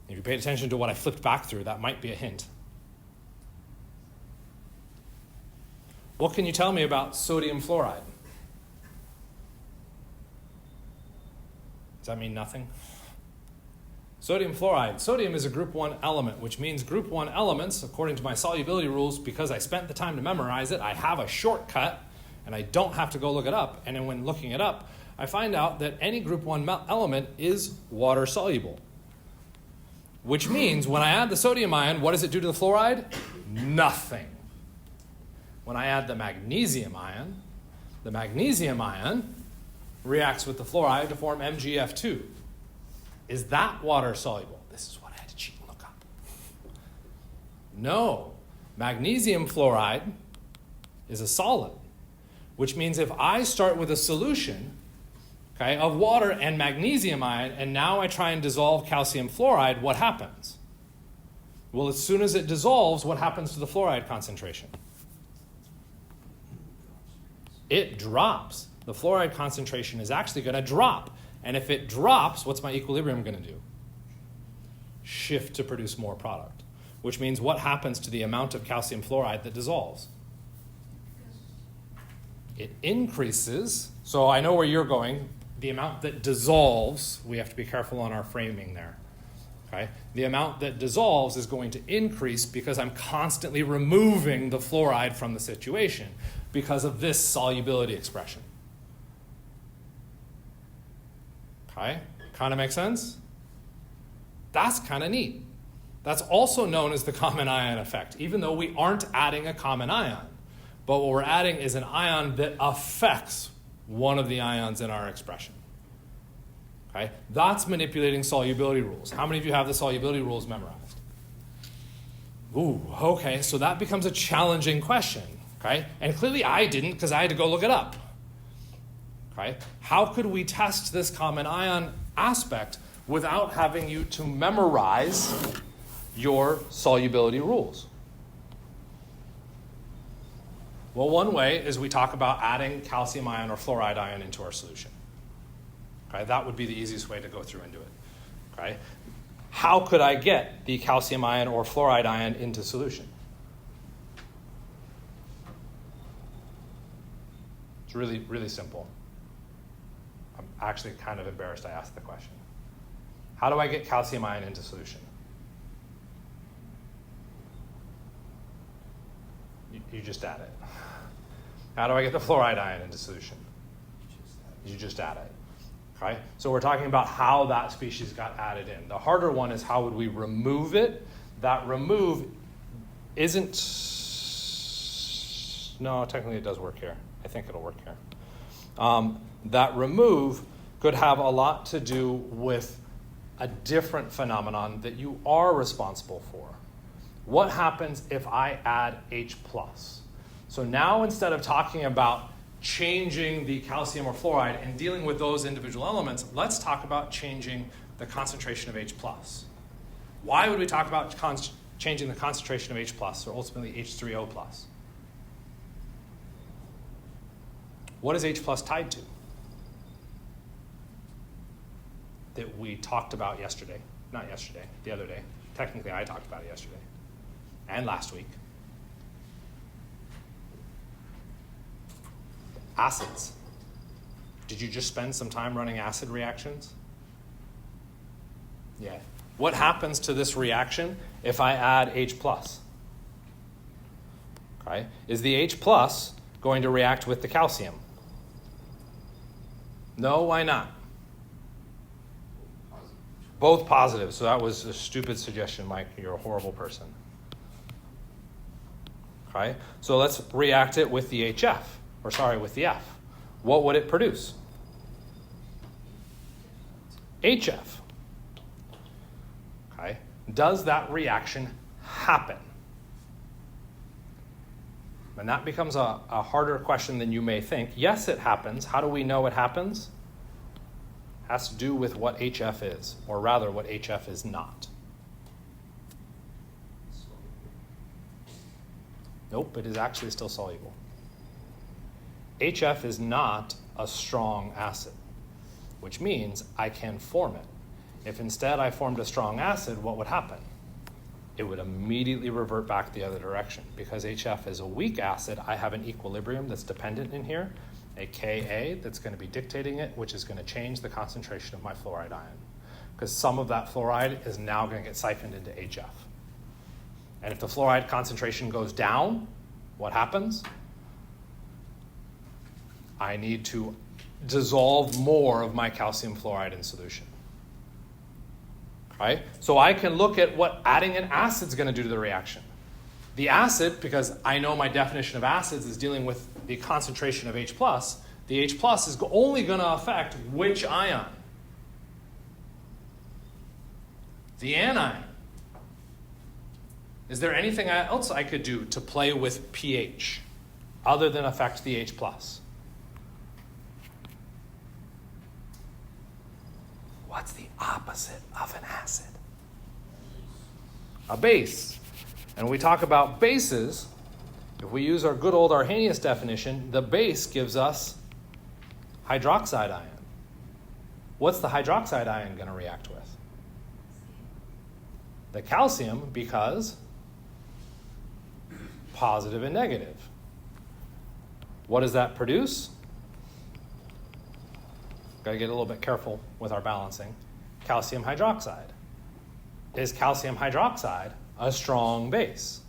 Speaker 1: If you paid attention to what I flipped back through, that might be a hint. What can you tell me about sodium fluoride? Does that mean nothing? Sodium fluoride. Sodium is a group 1 element, which means group 1 elements, according to my solubility rules, because I spent the time to memorize it, I have a shortcut, and I don't have to go look it up. And then when looking it up, I find out that any group 1 element is water soluble. Which means when I add the sodium ion, what does it do to the fluoride? Nothing. When I add the magnesium ion reacts with the fluoride to form MgF2. Is that water soluble? This is what I had to cheat and look up. No. Magnesium fluoride is a solid, which means if I start with a solution, okay, of water and magnesium ion, and now I try and dissolve calcium fluoride, what happens? Well, as soon as it dissolves, what happens to the fluoride concentration? It drops. The fluoride concentration is actually going to drop. And if it drops, what's my equilibrium going to do? Shift to produce more product. Which means what happens to the amount of calcium fluoride that dissolves? It increases, so I know where you're going. The amount that dissolves, we have to be careful on our framing there. Okay? The amount that dissolves is going to increase because I'm constantly removing the fluoride from the situation because of this solubility expression. Okay? Kind of makes sense? That's kind of neat. That's also known as the common ion effect, even though we aren't adding a common ion. But what we're adding is an ion that affects one of the ions in our expression. Okay? That's manipulating solubility rules. How many of you have the solubility rules memorized? Ooh, okay, so that becomes a challenging question. Okay? And clearly I didn't because I had to go look it up. Okay? How could we test this common ion aspect without having you to memorize your solubility rules? Well, one way is we talk about adding calcium ion or fluoride ion into our solution. Okay, that would be the easiest way to go through and do it. Okay? How could I get the calcium ion or fluoride ion into solution? It's really, really simple. I'm actually kind of embarrassed I asked the question. How do I get calcium ion into solution? You just add it. How do I get the fluoride ion into solution? You just add it. Okay? So we're talking about how that species got added in. The harder one is how would we remove it? That remove isn't... No, technically it does work here. I think it'll work here. That remove could have a lot to do with a different phenomenon that you are responsible for. What happens if I add H+? So now instead of talking about changing the calcium or fluoride and dealing with those individual elements, let's talk about changing the concentration of H+. Why would we talk about changing the concentration of H+, or ultimately H3O+? What is H+ tied to? That we talked about yesterday. Not yesterday, the other day. Technically, I talked about it yesterday. And last week. Acids. Did you just spend some time running acid reactions? Yeah. What happens to this reaction if I add H+? Okay. Is the H+ going to react with the calcium? No, why not? Both positive. So that was a stupid suggestion, Mike. You're a horrible person. Okay. So let's react it with the HF. With the F. What would it produce? HF. Okay. Does that reaction happen? And that becomes a harder question than you may think. Yes, it happens. How do we know it happens? It has to do with what HF is, or rather what HF is not. Nope, it is actually still soluble. HF is not a strong acid, which means I can form it. If instead I formed a strong acid, what would happen? It would immediately revert back the other direction. Because HF is a weak acid, I have an equilibrium that's dependent in here, a Ka that's going to be dictating it, which is going to change the concentration of my fluoride ion. Because some of that fluoride is now going to get siphoned into HF. And if the fluoride concentration goes down, what happens? I need to dissolve more of my calcium fluoride in solution. Okay? So I can look at what adding an acid is going to do to the reaction. The acid, because I know my definition of acids is dealing with the concentration of H+, the H+ is only going to affect which ion? The anion. Is there anything else I could do to play with pH other than affect the H+? What's the opposite of an acid? A base. And when we talk about bases, if we use our good old Arrhenius definition, the base gives us hydroxide ion. What's the hydroxide ion going to react with? The calcium, because positive and negative. What does that produce? Got to get a little bit careful with our balancing. Calcium hydroxide. Is calcium hydroxide a strong base?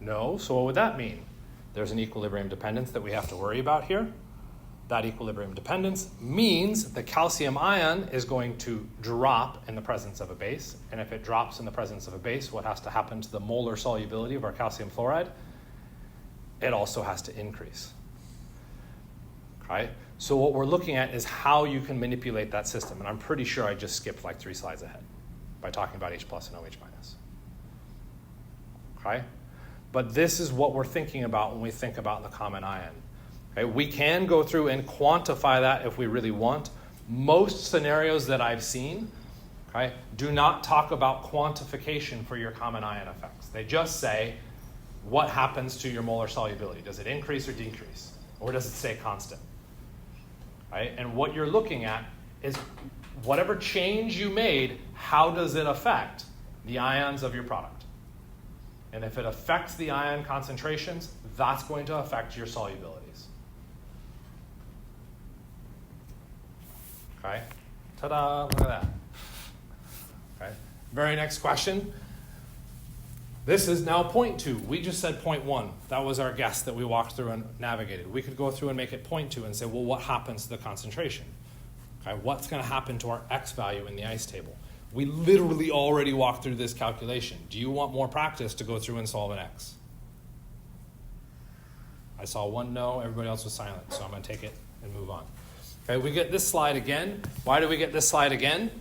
Speaker 1: No, so what would that mean? There's an equilibrium dependence that we have to worry about here. That equilibrium dependence means the calcium ion is going to drop in the presence of a base. And if it drops in the presence of a base, what has to happen to the molar solubility of our calcium fluoride? It also has to increase. Okay? So what we're looking at is how you can manipulate that system. And I'm pretty sure I just skipped like 3 slides ahead by talking about H plus and OH minus. Okay? But this is what we're thinking about when we think about the common ion. Okay? We can go through and quantify that if we really want. Most scenarios that I've seen, okay, do not talk about quantification for your common ion effects. They just say, what happens to your molar solubility? Does it increase or decrease? Or does it stay constant? Right? And what you're looking at is whatever change you made, how does it affect the ions of your product? And if it affects the ion concentrations, that's going to affect your solubilities. Okay? Ta-da, look at that. Okay. Very next question. This is now point 2. We just said point 1. That was our guess that we walked through and navigated. We could go through and make it point 2 and say, well, what happens to the concentration? Okay, what's going to happen to our X value in the ice table? We literally already walked through this calculation. Do you want more practice to go through and solve an X? I saw one no, everybody else was silent, so I'm going to take it and move on. Okay, we get this slide again. Why do we get this slide again?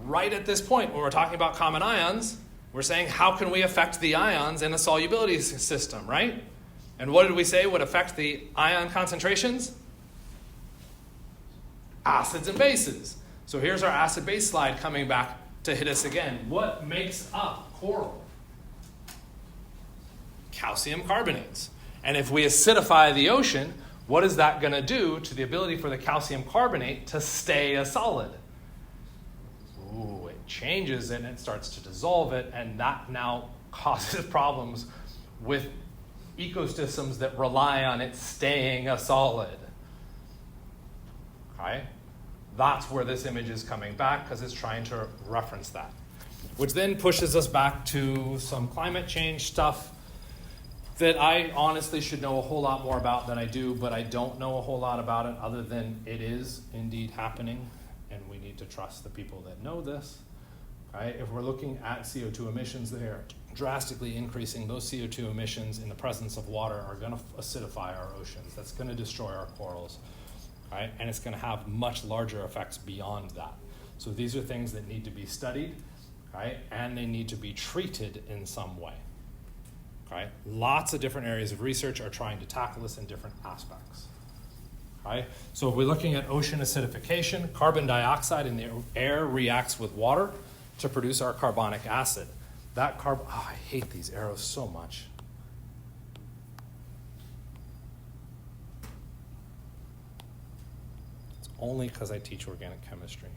Speaker 1: Right at this point, when we're talking about common ions, we're saying how can we affect the ions in a solubility system, right? And what did we say would affect the ion concentrations? Acids and bases. So here's our acid-base slide coming back to hit us again. What makes up coral? Calcium carbonates. And if we acidify the ocean, what is that going to do to the ability for the calcium carbonate to stay a solid? Ooh, it changes it and it starts to dissolve it, and that now causes problems with ecosystems that rely on it staying a solid. Okay? That's where this image is coming back, because it's trying to reference that. Which then pushes us back to some climate change stuff that I honestly should know a whole lot more about than I do, but I don't know a whole lot about it other than it is indeed happening, and we need to trust the people that know this. Right? If we're looking at CO2 emissions, they are drastically increasing. Those CO2 emissions in the presence of water are going to acidify our oceans. That's going to destroy our corals. Right? And it's going to have much larger effects beyond that. So these are things that need to be studied, right? And they need to be treated in some way. Right? Lots of different areas of research are trying to tackle this in different aspects. Right? So if we're looking at ocean acidification, carbon dioxide in the air reacts with water to produce our carbonic acid. That I hate these arrows so much. It's only because I teach organic chemistry.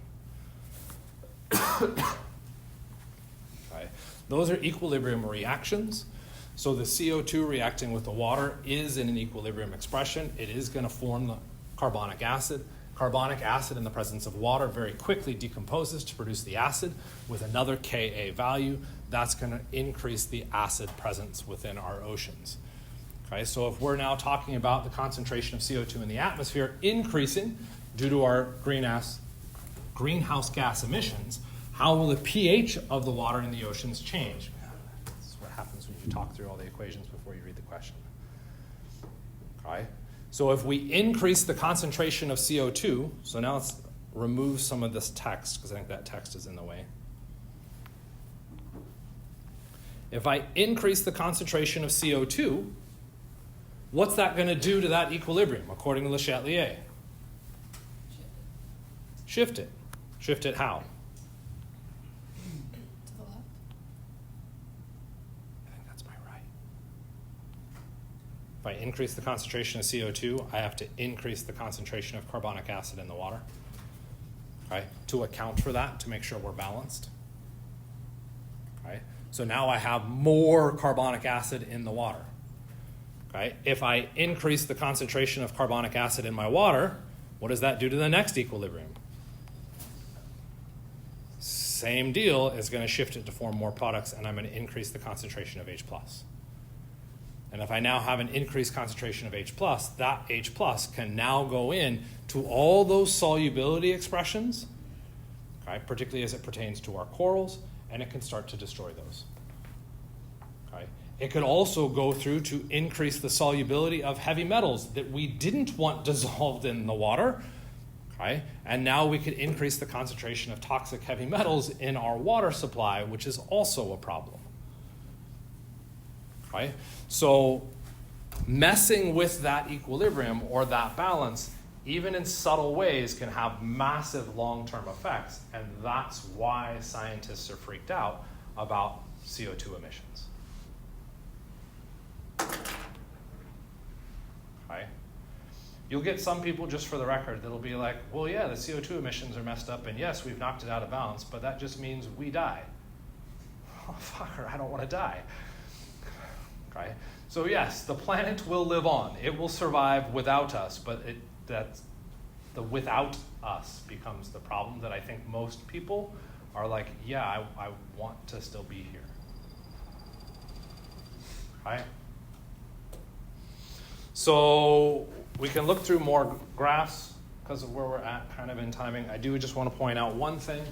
Speaker 1: Right? Those are equilibrium reactions. So the CO2 reacting with the water is in an equilibrium expression. It is going to form the carbonic acid. Carbonic acid in the presence of water very quickly decomposes to produce the acid with another Ka value. That's going to increase the acid presence within our oceans. Okay, so if we're now talking about the concentration of CO2 in the atmosphere increasing due to our greenhouse gas emissions, how will the pH of the water in the oceans change? This is what happens when you talk through all the equations before you read the question. Okay. So if we increase the concentration of CO2, so now let's remove some of this text because I think that text is in the way. If I increase the concentration of CO2, what's that going to do to that equilibrium according to Le Chatelier? Shift it. Shift it how?
Speaker 4: To the left.
Speaker 1: I think that's my right. If I increase the concentration of CO2, I have to increase the concentration of carbonic acid in the water, okay, to account for that, to make sure we're balanced. Okay? So now I have more carbonic acid in the water. Okay? If I increase the concentration of carbonic acid in my water, what does that do to the next equilibrium? Same deal, is going to shift it to form more products, and I'm going to increase the concentration of H+. And if I now have an increased concentration of H+, that H+ can now go in to all those solubility expressions, okay, particularly as it pertains to our corals, and it can start to destroy those. Okay? It could also go through to increase the solubility of heavy metals that we didn't want dissolved in the water. Okay? And now we could increase the concentration of toxic heavy metals in our water supply, which is also a problem. Okay? So messing with that equilibrium or that balance, even in subtle ways, can have massive long-term effects, and that's why scientists are freaked out about CO2 emissions. Okay? You'll get some people, just for the record, that'll be like, well, yeah, the CO2 emissions are messed up, and yes, we've knocked it out of balance, but that just means we die. Oh, fucker, I don't want to die. Okay? So yes, the planet will live on. It will survive without us, but that's the without us becomes the problem that I think most people are like, yeah, I want to still be here. Okay? So we can look through more graphs because of where we're at kind of in timing. I do just want to point out one thing,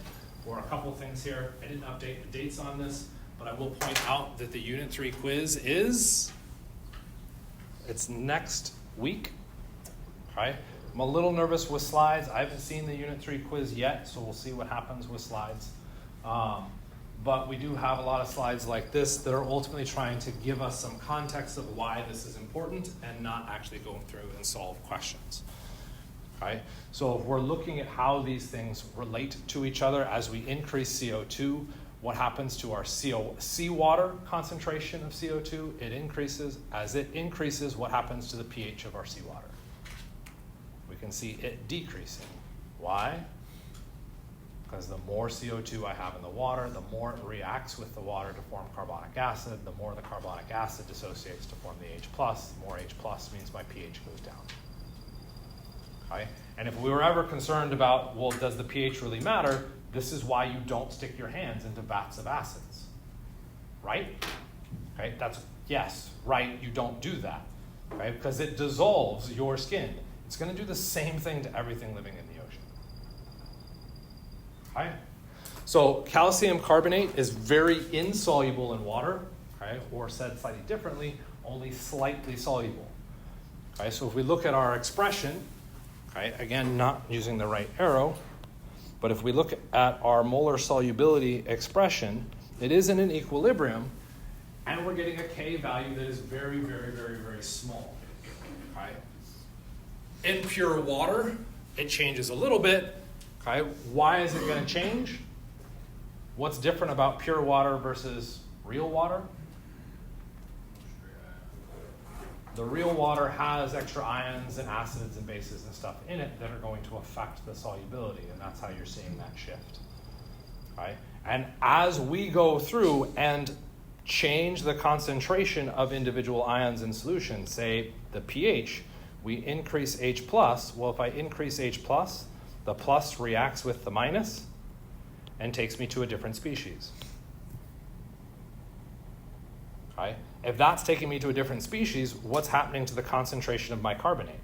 Speaker 1: or a couple things here. I didn't update the dates on this, but I will point out that the Unit 3 quiz it's next week. Okay? I'm a little nervous with slides. I haven't seen the Unit 3 quiz yet, so we'll see what happens with slides. But we do have a lot of slides like this that are ultimately trying to give us some context of why this is important and not actually going through and solve questions. Okay? So if we're looking at how these things relate to each other as we increase CO2, what happens to our seawater concentration of CO2? It increases. As it increases, what happens to the pH of our seawater? We can see it decreasing. Why? Because the more CO2 I have in the water, the more it reacts with the water to form carbonic acid. The more the carbonic acid dissociates to form the H+. The more H+ means my pH goes down. Okay? And if we were ever concerned about, well, does the pH really matter? This is why you don't stick your hands into vats of acids. Right? Okay? Yes, right, you don't do that. Okay? Because it dissolves your skin. It's going to do the same thing to everything living in the ocean. Okay? So calcium carbonate is very insoluble in water, okay? Or said slightly differently, only slightly soluble. Okay? So if we look at our expression, okay, again, not using the right arrow, but if we look at our molar solubility expression, it is in an equilibrium, and we're getting a K value that is very, very, very, very small. Okay? In pure water, it changes a little bit. Okay? Why is it going to change? What's different about pure water versus real water? The real water has extra ions and acids and bases and stuff in it that are going to affect the solubility, and that's how you're seeing that shift. Okay? And as we go through and change the concentration of individual ions in solution, say the pH, we increase H+. Well, if I increase H+, the plus reacts with the minus and takes me to a different species. Okay? If that's taking me to a different species, what's happening to the concentration of my carbonate?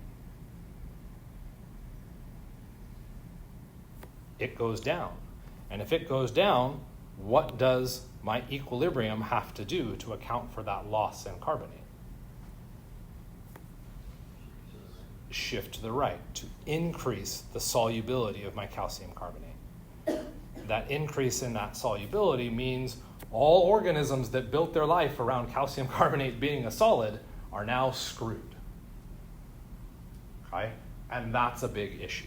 Speaker 1: It goes down. And if it goes down, what does my equilibrium have to do to account for that loss in carbonate? Shift to the right to increase the solubility of my calcium carbonate. That increase in that solubility means all organisms that built their life around calcium carbonate being a solid are now screwed. Okay? And that's a big issue.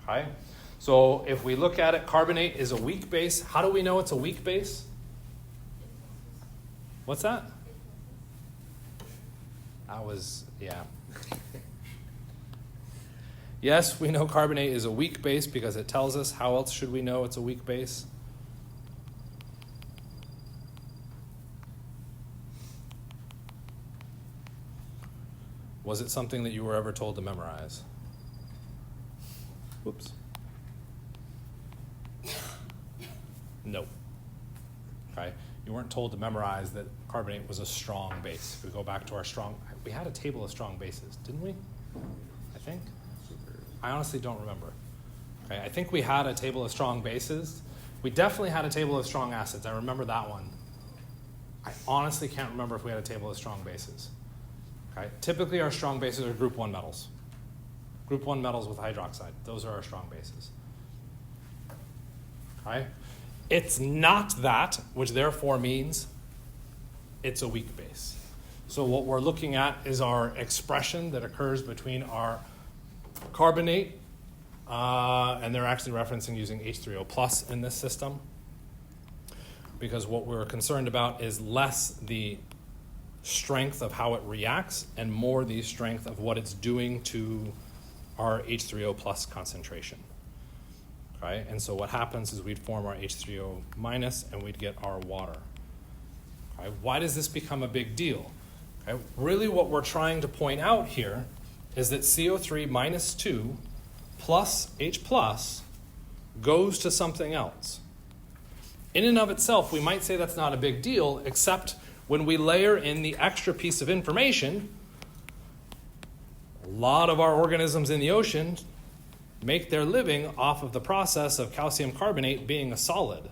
Speaker 1: Okay? So if we look at it, carbonate is a weak base. How do we know it's a weak base? What's that? Yeah. Yes, we know carbonate is a weak base because it tells us. How else should we know it's a weak base? was it something that you were ever told to memorize? Whoops. No. Okay? You weren't told to memorize that carbonate was a strong base. If we go back to we had a table of strong bases, didn't we? I think. I honestly don't remember. Okay, I think we had a table of strong bases. We definitely had a table of strong acids. I remember that one. I honestly can't remember if we had a table of strong bases. Okay? Typically our strong bases are group 1 metals. Group 1 metals with hydroxide. Those are our strong bases. Okay? It's not that, which therefore means it's a weak base. So what we're looking at is our expression that occurs between our carbonate, and they're actually referencing using H3O plus in this system, because what we're concerned about is less the strength of how it reacts and more the strength of what it's doing to our H3O plus concentration. Okay? And so what happens is we'd form our H3O minus and we'd get our water. Okay? Why does this become a big deal? Okay? Really what we're trying to point out here is that CO3 minus 2 plus H plus goes to something else. In and of itself, we might say that's not a big deal, except when we layer in the extra piece of information, a lot of our organisms in the ocean make their living off of the process of calcium carbonate being a solid.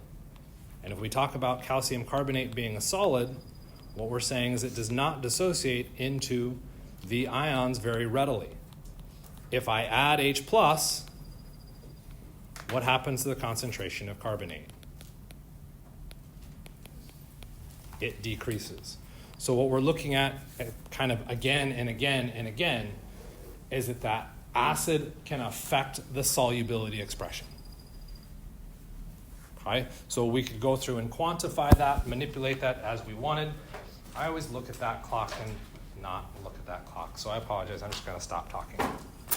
Speaker 1: And if we talk about calcium carbonate being a solid, what we're saying is it does not dissociate into the ions very readily. If I add H plus, what happens to the concentration of carbonate? It decreases. So what we're looking at kind of again and again and again is that acid can affect the solubility expression. Okay? So we could go through and quantify that, manipulate that as we wanted. I always look at that clock and not look at that clock. So I apologize. I'm just going to stop talking.